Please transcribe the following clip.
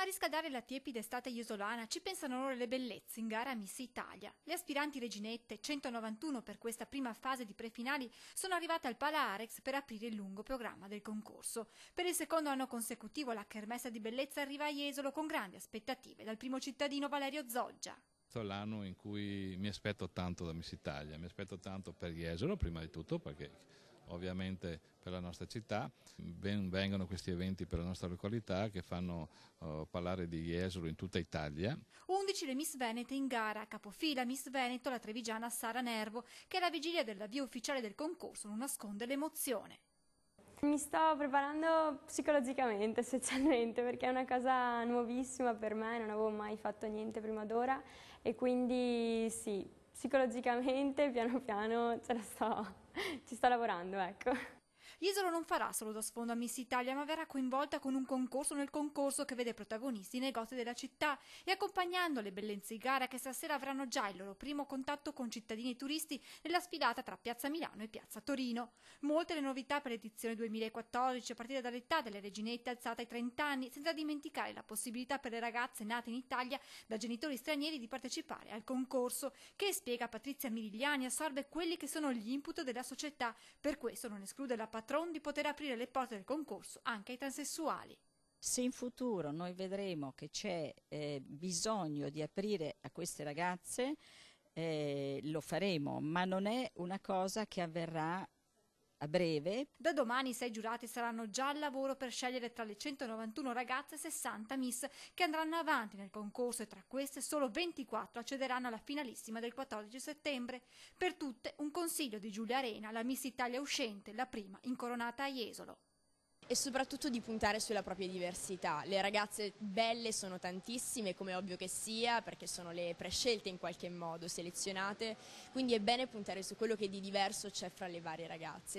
A riscaldare la tiepida estate isolana ci pensano ora le bellezze in gara Miss Italia. Le aspiranti reginette, 191 per questa prima fase di prefinali, sono arrivate al Pala Arex per aprire il lungo programma del concorso. Per il secondo anno consecutivo la kermesse di bellezza arriva a Jesolo con grandi aspettative dal primo cittadino Valerio Zoggia. Questo è l'anno in cui mi aspetto tanto da Miss Italia, mi aspetto tanto per Jesolo prima di tutto perché ovviamente per la nostra città vengono questi eventi per la nostra località che fanno parlare di Jesolo in tutta Italia. 11 le Miss Venete in gara, capofila Miss Veneto la trevigiana Sara Nervo che alla vigilia dell'avvio ufficiale del concorso non nasconde l'emozione. Mi sto preparando psicologicamente, specialmente, perché è una cosa nuovissima per me, non avevo mai fatto niente prima d'ora e quindi sì, psicologicamente piano piano ci sto lavorando, ecco. Jesolo non farà solo da sfondo a Miss Italia, ma verrà coinvolta con un concorso nel concorso che vede protagonisti i negozi della città e accompagnando le bellezze in gara che stasera avranno già il loro primo contatto con cittadini e turisti nella sfilata tra Piazza Milano e Piazza Torino. Molte le novità per l'edizione 2014 a partire dall'età delle reginette alzata ai 30 anni, senza dimenticare la possibilità per le ragazze nate in Italia da genitori stranieri di partecipare al concorso che, spiega Patrizia Mirigliani, assorbe quelli che sono gli input della società, per questo non esclude la patron di poter aprire le porte del concorso anche ai transessuali. Se in futuro noi vedremo che c'è bisogno di aprire a queste ragazze, lo faremo, ma non è una cosa che avverrà a breve. Da domani i 6 giurati saranno già al lavoro per scegliere tra le 191 ragazze 60 Miss che andranno avanti nel concorso e tra queste solo 24 accederanno alla finalissima del 14 settembre. Per tutte un consiglio di Giulia Arena, la Miss Italia uscente, la prima incoronata a Jesolo. E soprattutto di puntare sulla propria diversità. Le ragazze belle sono tantissime, come è ovvio che sia, perché sono le prescelte in qualche modo, selezionate, quindi è bene puntare su quello che di diverso c'è fra le varie ragazze.